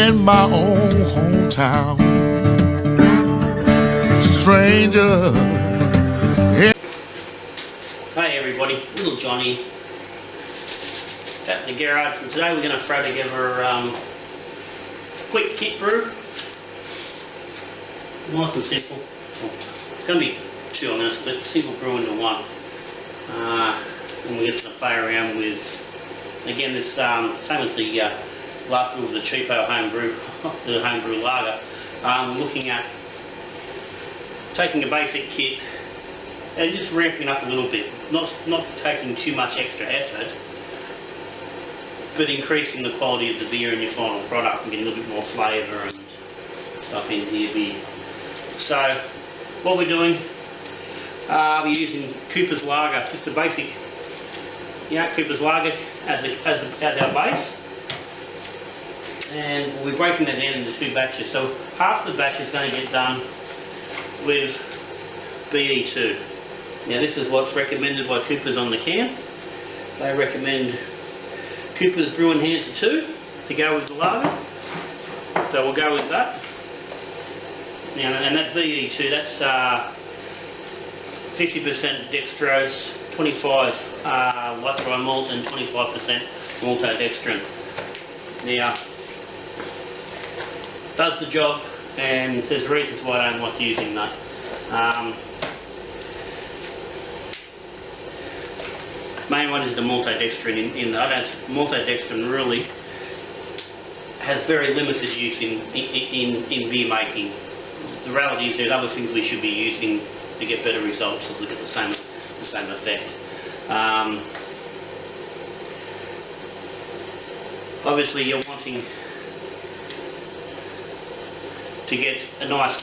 in my own hometown. Stranger. Hey everybody, little Johnny at the garage, and today we're going to throw together a quick kit brew. Nice and simple. It's going to be two, I'm going to split simple brew into one. And we're just going to play around with, again, this same as the last brew of the cheapo homebrew, the homebrew lager. We're looking at taking a basic kit and just ramping up a little bit, not taking too much extra effort, but increasing the quality of the beer in your final product and getting a little bit more flavour and stuff into your beer. So what we're doing, we're using Cooper's Lager, just a basic, Cooper's Lager as our base, and we're breaking that down into two batches. So half the batch is going to get done with BE2. Now this is what's recommended by Cooper's on the can. They recommend Cooper's Brew Enhancer 2 to go with the lager. So we'll go with that. Now, and that BE2, that's 50% dextrose, 25 white dry malt and 25% maltodextrin. Now, does the job, and there's reasons why I don't like using that. Main one is the maltodextrin. Maltodextrin really has very limited use in beer making. The reality is there's other things we should be using to get better results, to get the same effect. Obviously, you're wanting to get a nice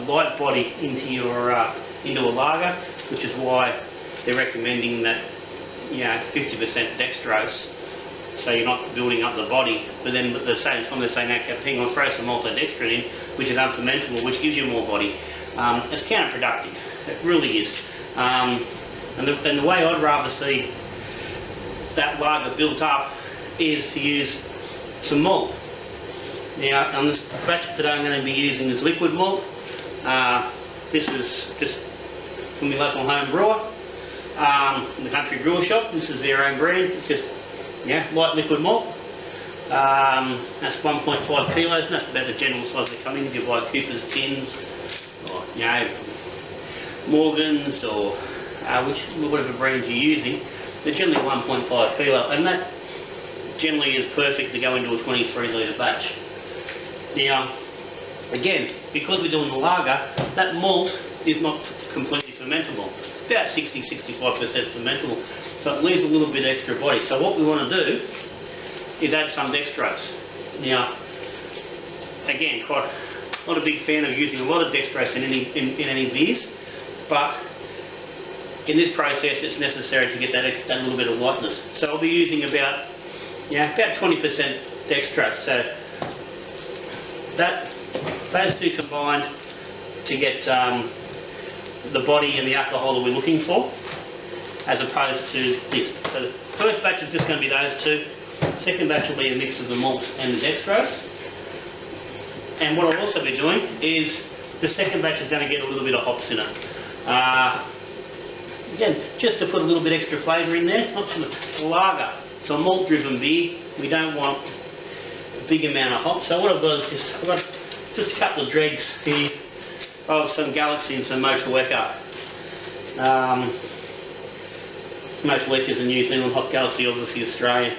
light body into a lager, which is why they're recommending that 50% dextrose, so you're not building up the body. But then at the same time they're saying, okay, hang on, throw some maltodextrin in, which is unfermentable, which gives you more body. It's counterproductive. It really is. And the way I'd rather see that lager built up is to use some malt. Now, on this batch today I'm going to be using this liquid malt. This is just from my local home brewer, in the country brewer shop. This is their own brand. It's just light liquid malt. That's 1.5 kilos, and that's about the general size they come in. If you buy Cooper's tins, or Morgan's, or whatever brand you're using, they're generally 1.5 kilo, and that generally is perfect to go into a 23 litre batch. Now, again, because we're doing the lager, that malt is not completely fermentable. It's about 60-65% fermentable, so it leaves a little bit extra body. So what we want to do is add some dextrose. Now, again, not a big fan of using a lot of dextrose in any beers, but in this process it's necessary to get that little bit of lightness. So I'll be using about 20% dextrose. So those two combined to get the body and the alcohol that we're looking for, as opposed to this. So the first batch is just going to be those two. Second batch will be a mix of the malt and the dextrose. And what I'll also be doing is the second batch is going to get a little bit of hops in it. Again, just to put a little bit extra flavour in there. Not too much. Lager. So a malt-driven beer, we don't want a big amount of hops. So what I've got is I've got just a couple of dregs here of some Galaxy and some Motueka. Motueka's in New Zealand, Hot Galaxy obviously Australia.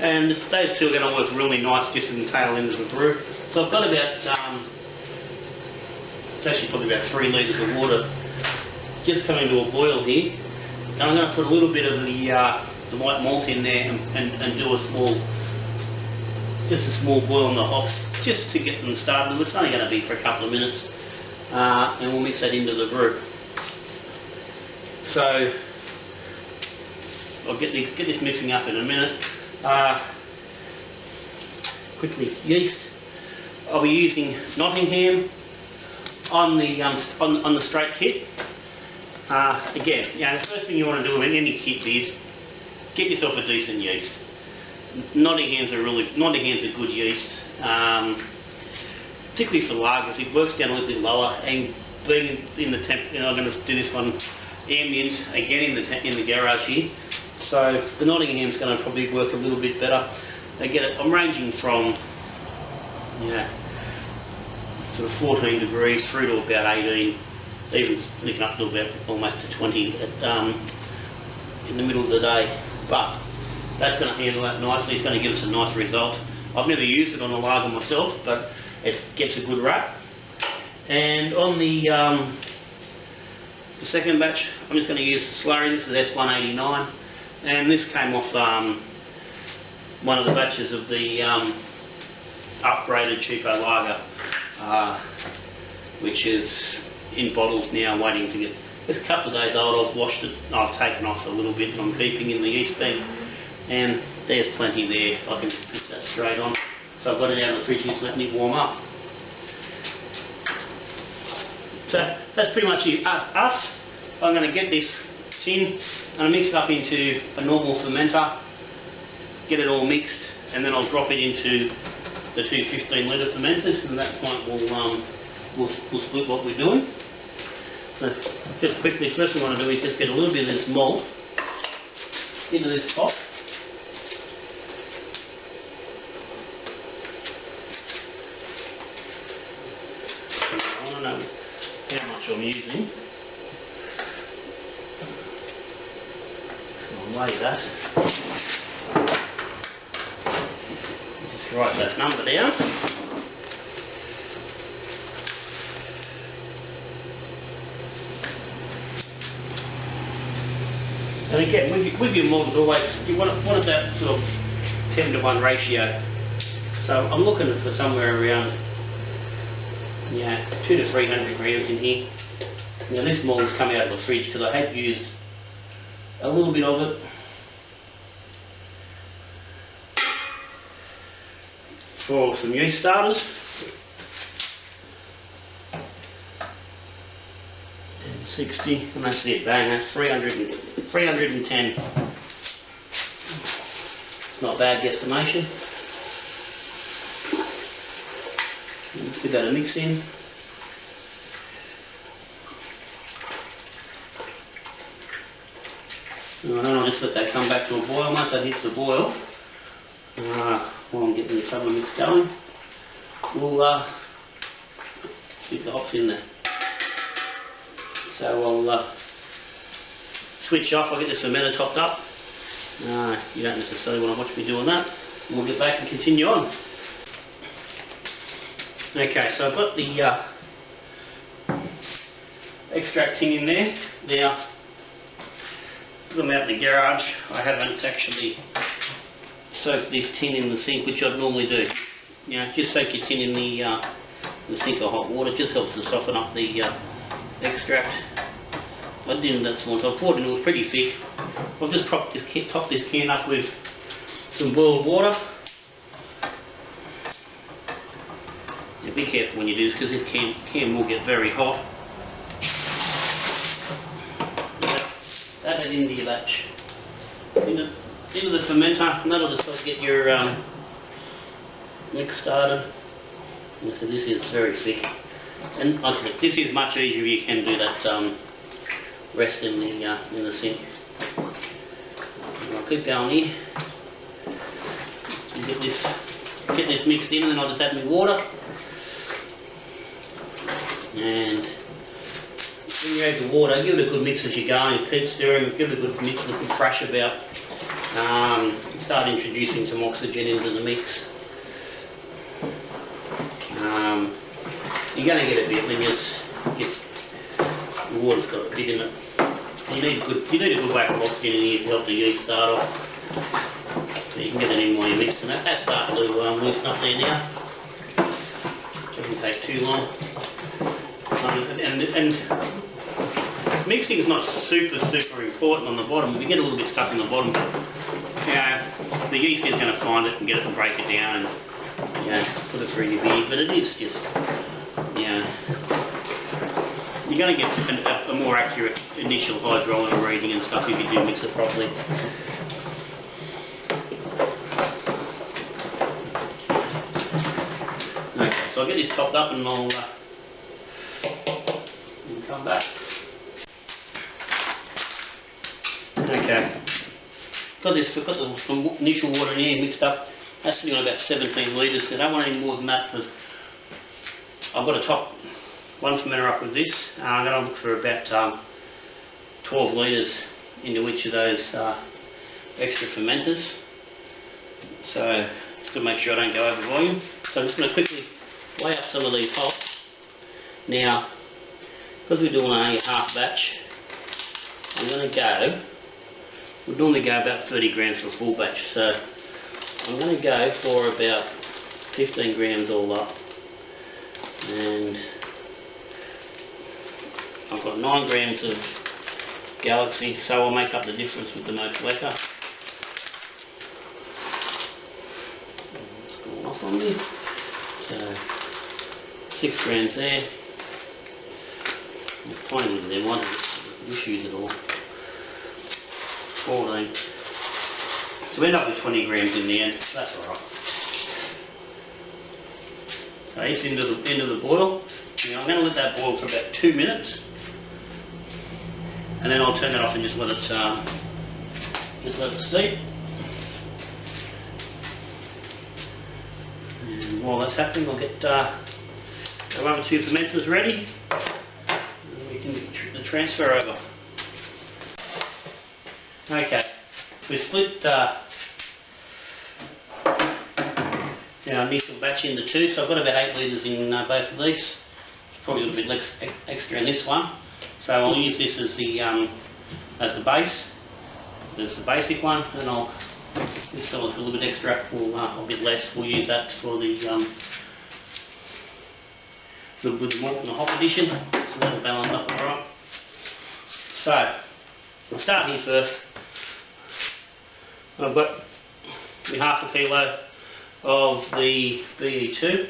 And those two are going to work really nice just in the tail end of the brew. So I've got about, it's actually probably about 3 litres of water just coming to a boil here. And I'm going to put a little bit of the white malt in there and do a small boil on the hops just to get them started. It's only going to be for a couple of minutes, and we'll mix that into the brew. So I'll get this mixing up in a minute. Quickly, yeast. I'll be using Nottingham on the straight kit. Again, the first thing you want to do in any kit is get yourself a decent yeast. Nottingham's a good yeast. Particularly for lagers, it works down a little bit lower, and being in the temp, I'm going to do this one ambient again in the garage here. So the Nottingham's going to probably work a little bit better. I'm ranging from sort of 14 degrees through to about 18, even sneaking up to about almost to 20 in the middle of the day. But that's going to handle that nicely. It's going to give us a nice result. I've never used it on a lager myself, but it gets a good rap. And on the second batch, I'm just going to use the slurry. This is S-189, and this came off one of the batches of the upgraded cheapo lager, which is in bottles now, waiting to get. It's a couple of days old. I've washed it. I've taken off a little bit, and I'm keeping in the yeast bank. And there's plenty there. I can put that straight on. So I've got it out of the fridge, just letting it warm up. So that's pretty much us. I'm going to get this tin, I'm going to mix it up into a normal fermenter, get it all mixed, and then I'll drop it into the two 15-litre fermenters, and at that point we'll split what we're doing. So just quickly, first thing I want to do is just get a little bit of this malt into this pot. I don't know how much I'm using, so I'll weigh that. Just write that number down. And again, with your malt, always you want that sort of 10-to-1 ratio. So I'm looking for somewhere around 200 to 300 grams in here. Now this malt has come out of the fridge because I had used a little bit of it for some yeast starters. 60, and that's it, bang, that's 310. Not a bad guesstimation. Let's give that a mix in. I'll just let that come back to a boil. Once that hits the boil, while I'm getting this other mix going, we'll stick the hops in there. So I'll switch off, I'll get this fermenter topped up. You don't necessarily want to watch me doing that. And we'll get back and continue on. Okay, so I've got the extract tin in there. Now, put them out in the garage. I haven't actually soaked this tin in the sink, which I'd normally do. Just soak your tin in the sink of hot water. It just helps to soften up the extract. I didn't that small, so I poured it in. It was pretty thick. I've just topped this can up with some boiled water. Be careful when you do this because this can will get very hot. Add it into your batch, into the fermenter, and that'll just get your mix started. So this is very thick. And like I said, this is much easier if you can do that rest in the sink. And I'll keep going here. Get this mixed in, and then I'll just add my water. And when you add the water, give it a good mix as you go, and keep stirring. Give it a good mix, a good thrash about. Start introducing some oxygen into the mix. You're going to get a bit when the water's got a bit in it. You need a good whack of oxygen in here to help the yeast start off. So you can get it in while you're mixing it. That's starting to loosen up there now. Doesn't take too long. And mixing is not super important on the bottom. If you get a little bit stuck in the bottom, the yeast is going to find it and get it and break it down and put it through your beer. But it is just you're going to get a more accurate initial hydrometer reading and stuff if you do mix it properly. I'll get this topped up and I'll come back. Okay. Got the initial water in here mixed up. That's sitting on about 17 litres. I don't want any more than that because I've got to top one fermenter up with this. I'm going to look for about 12 litres into each of those extra fermenters. So just got to make sure I don't go over volume. So I'm just going to quickly weigh up some of these hops. Now, because we're doing only a half batch, I'm going to go, we normally go about 30 grams for a full batch, so I'm going to go for about 15 grams all up. And I've got 9 grams of Galaxy, so I'll make up the difference with the Motueka. What's going off on me? So 6 grams there. A tiny little there, one issues at all. 14. So we end up with 20 grams in the end. That's alright. So it's into the boil. Now I'm going to let that boil for about 2 minutes, and then I'll turn that off and just let it steep. And while that's happening, I'll get one or two fermenters ready. The transfer over. Okay, we split our initial batch into two, so I've got about 8 litres in both of these. It's probably a little bit extra in this one, so I'll use this as the base. There's the basic one, and this fella's a little bit extra, or a bit less. We'll use that for with the malt and the hop addition, so that'll balance up alright. So, I'll start here first. I've got half a kilo of the BE2.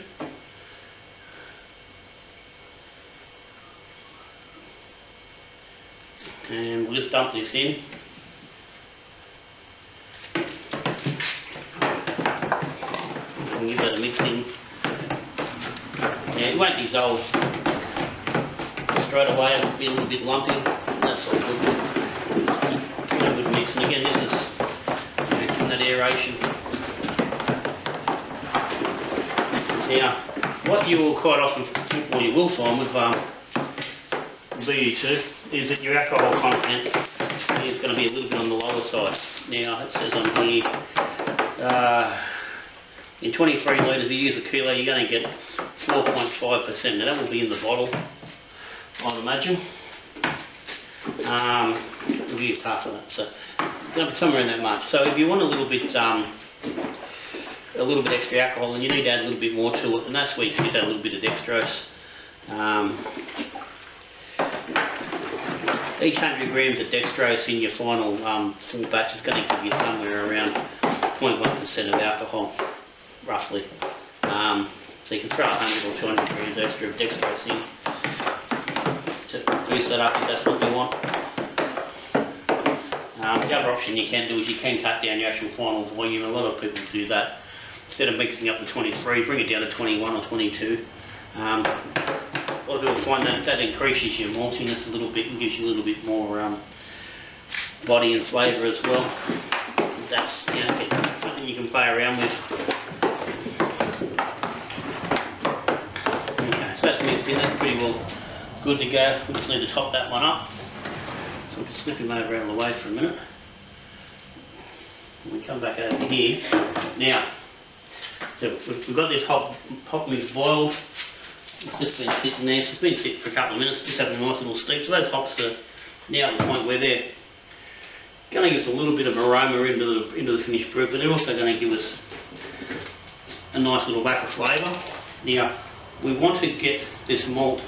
And we'll just dump this in. And give that a mix in. Now it won't dissolve straight away, it'll be a little bit lumpy. That's all good. A good mix, and again this is giving that aeration. Now, what you will quite often, or you will find with BE2 is that your alcohol content is going to be a little bit on the lower side. Now, it says on here, in 23 litres, if you use a kilo, you're going to get 4.5%. Now, that will be in the bottle, I'd imagine. We'll use half of that, so going to be somewhere in that much. So, if you want a little bit extra alcohol, and you need to add a little bit more to it, and that's where you can add a little bit of dextrose. Each 100 grams of dextrose in your final full batch is going to give you somewhere around 0.1% of alcohol, roughly. So you can throw 100 or 200 grams extra of dextrose in to boost that up if that's what you want. The other option you can do is you can cut down your actual final volume. A lot of people do that. Instead of mixing up to 23, bring it down to 21 or 22. A lot of people find that increases your maltiness a little bit and gives you a little bit more body and flavour as well. That's something you can play around with. Okay, so that's mixed in. That's pretty well good to go. We just need to top that one up. So we'll just snip him over out of the way for a minute. And we come back over here. Now, so we've got this hop mix boiled. It's just been sitting there. It's been sitting for a couple of minutes, just having a nice little steep. So those hops are now at the point where they're going to give us a little bit of aroma into the finished brew, but they're also going to give us a nice little whack of flavour. Now, we want to get this malt.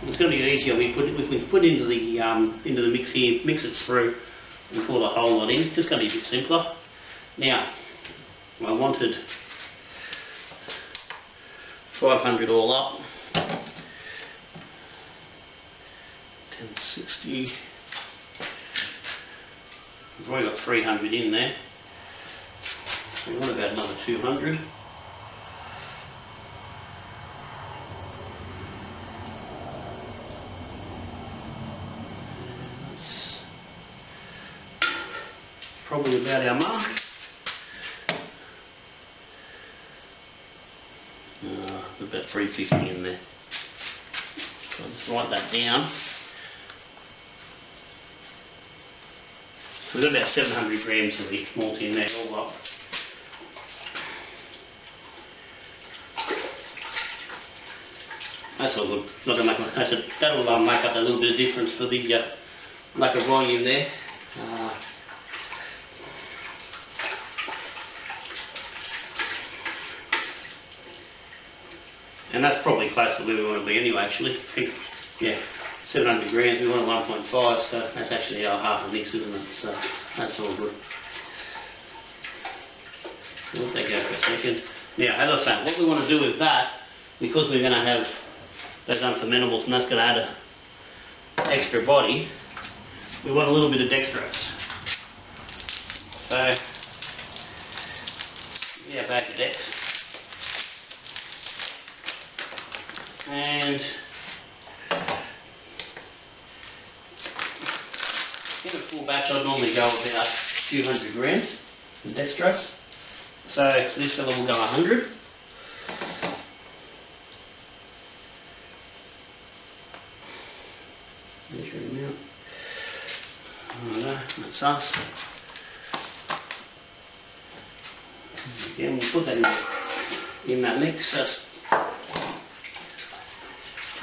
It's going to be easier. We put it into the mix here, mix it through, and pour the whole lot in. It's just going to be a bit simpler. Now, I wanted 500 all up. 1060. We've already got 300 in there. So what about another 200? probably about our mark. About 350 in there. So I'll just write that down. So we've got about 700 grams of the malt in there all up. That's all good. Not gonna make that'll make up a little bit of difference for the lack of volume there. And that's probably close to where we want to be anyway, actually. I think, yeah, 700 grams, we want a 1.5, so that's actually our half a mix, isn't it? So that's all good. We'll let that go for a second. Now, as I was saying, what we want to do with that, because we're going to have those unfermentables and that's going to add an extra body, we want a little bit of dextrose. So, yeah, bag of dex. And in a full batch I'd normally go about a few hundred grams of dextrose. So for this fella will go 100. Measure him out. Righto, that's us. Again, we'll put that in that mix. That's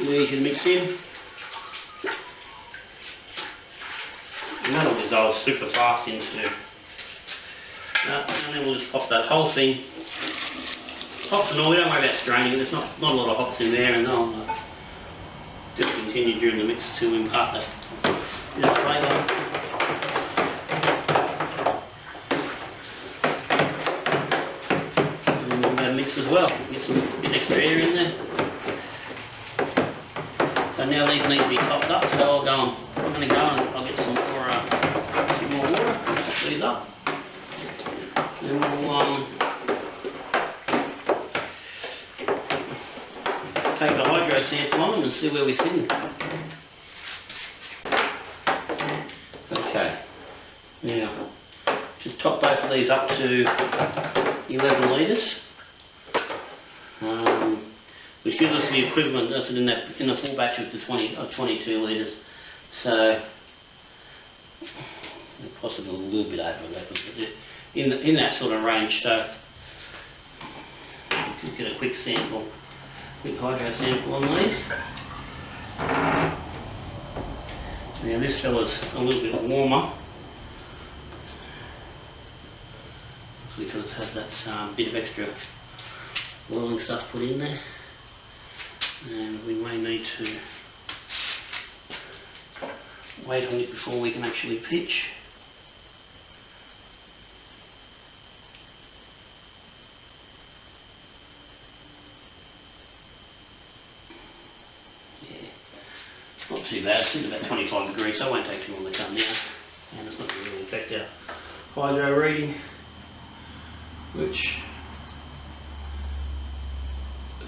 easy to mix in. And that'll dissolve super fast into that. And then we'll just pop that whole thing. Hops and all, we don't worry about straining it, there's not a lot of hops in there, and I'll just continue during the mix to impart that bit of flavour. And we'll have a mix as well, get some bit extra air in there. So now these need to be topped up, so I'm going to go and I'll get some more water, top these up, and we'll take the hydro sample on them and see where we're sitting. Okay, now just top both of these up to 11 litres. Which gives us the equivalent, that's in the full batch of the 22 litres. So possibly a little bit over 11, but in that sort of range. So just get a quick hydro sample on these. Now this fella's a little bit warmer, so because it has that bit of extra boiling stuff put in there. And we may need to wait on it before we can actually pitch. Yeah, not too bad. It's about 25 degrees, so it won't take too long to come down. And it's not going to really affect our hydro reading, which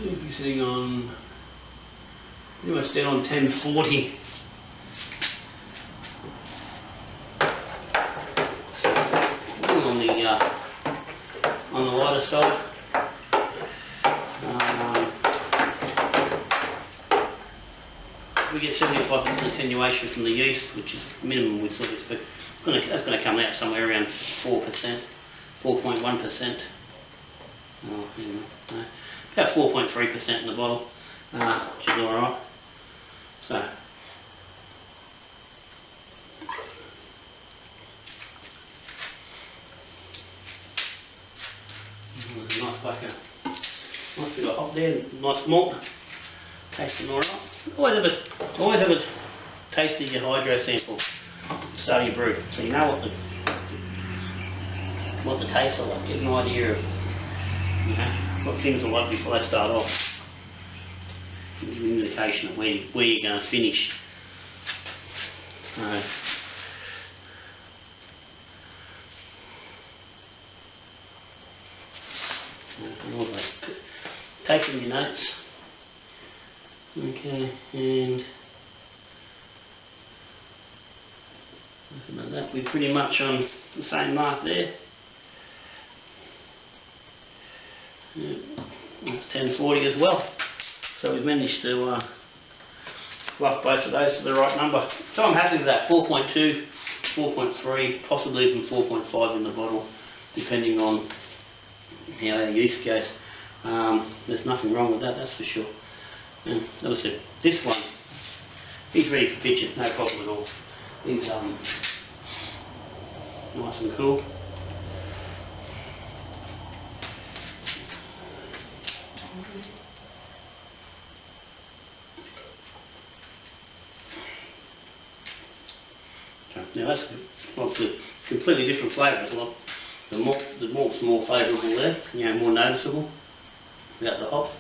will be sitting on pretty much down on 1040. On the lighter side. We get 75% attenuation from the yeast, which is minimum we sort of expect. That's going to come out somewhere around 4%, 4.1%. Oh, no, about 4.3% in the bottle, which is alright. So, there's a nice bit of hop there, nice malt, tasting alright. Always have a taste of your hydro sample at the start of your brew, so you know what the tastes are like. Get an idea of what things are like before they start off. Give you an indication of where you're going to finish. Taking your notes. Okay, and And that we're pretty much on the same mark there. Yeah, that's 1040 as well. So we've managed to fluff both of those to the right number. So I'm happy with that. 4.2, 4.3, possibly even 4.5 in the bottle, depending on how our yeast goes. There's nothing wrong with that, that's for sure. And as I said, this one, he's ready for pitching, no problem at all. He's nice and cool. Now that's obviously a completely different flavour. The malt's more favourable there, you know, more noticeable without the hops.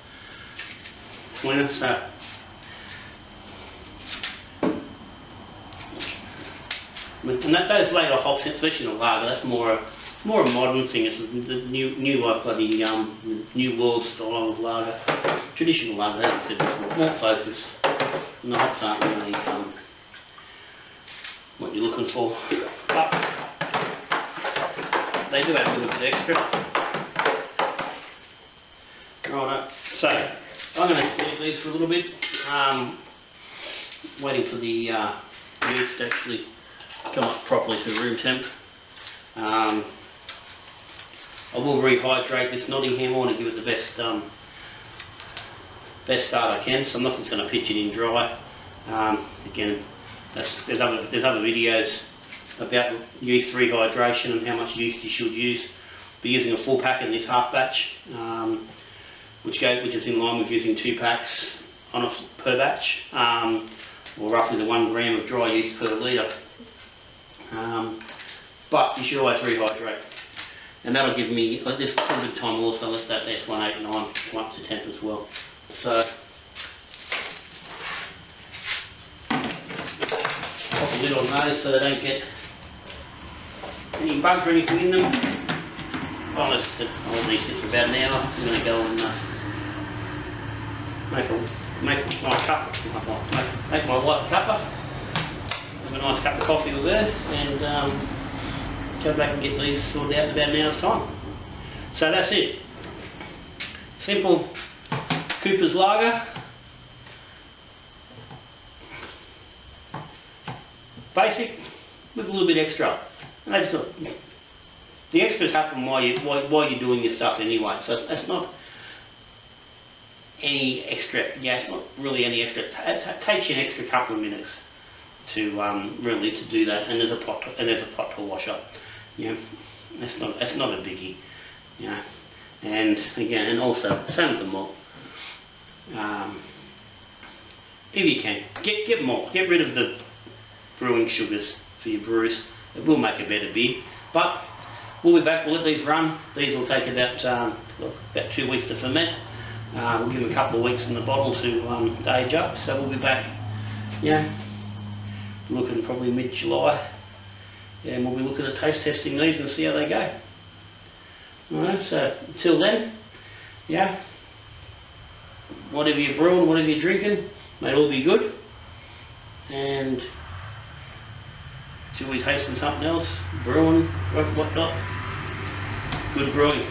Cleaner, so and those later hops, especially in a lager, that's more a modern thing. It's the new like bloody new world style of lager. Traditional lager, as I said before, more focused, and the hops aren't really what you're looking for, but they do have a little bit extra. Right, so I'm going to leave these for a little bit, waiting for the yeast to actually come up properly to room temp. I will rehydrate this Nottingham. I want to give it the best start I can, so I'm not just going to pitch it in dry. Again, there's other videos about yeast rehydration and how much yeast you should use. Be using a full pack in this half batch, which is in line with using 2 packs per batch, or roughly the 1 gram of dry yeast per litre. But you should always rehydrate, and that'll give me this good time. Also, let that S-189 come up to temp as well. So pop a lid on those so they don't get any bugs or anything in them. I'll let these sit for about an hour. I'm going to go and make my white cuppa. Have a nice cup of coffee with her, and go back and get these sorted out in about an hour's time. So that's it. Simple Cooper's Lager. Basic with a little bit extra. And that's all. The extras happen while you're doing your stuff anyway. So it's not any extra. Yeah, it's not really any extra. It takes you an extra couple of minutes to really to do that. And there's a pot to wash up. You know, it's not a biggie. You know, and again, and also same with the malt. If you can, get malt. Get rid of the brewing sugars for your brews. It will make a better beer. But we'll be back. We'll let these run. These will take about 2 weeks to ferment. We'll give them a couple of weeks in the bottle to age up. So we'll be back. Yeah, looking probably mid-July, and we'll be looking at taste testing these and see how they go. Alright, so until then, yeah, whatever you're brewing, whatever you're drinking, may it all be good. And till we tasting something else, brewing, whatnot, good brewing.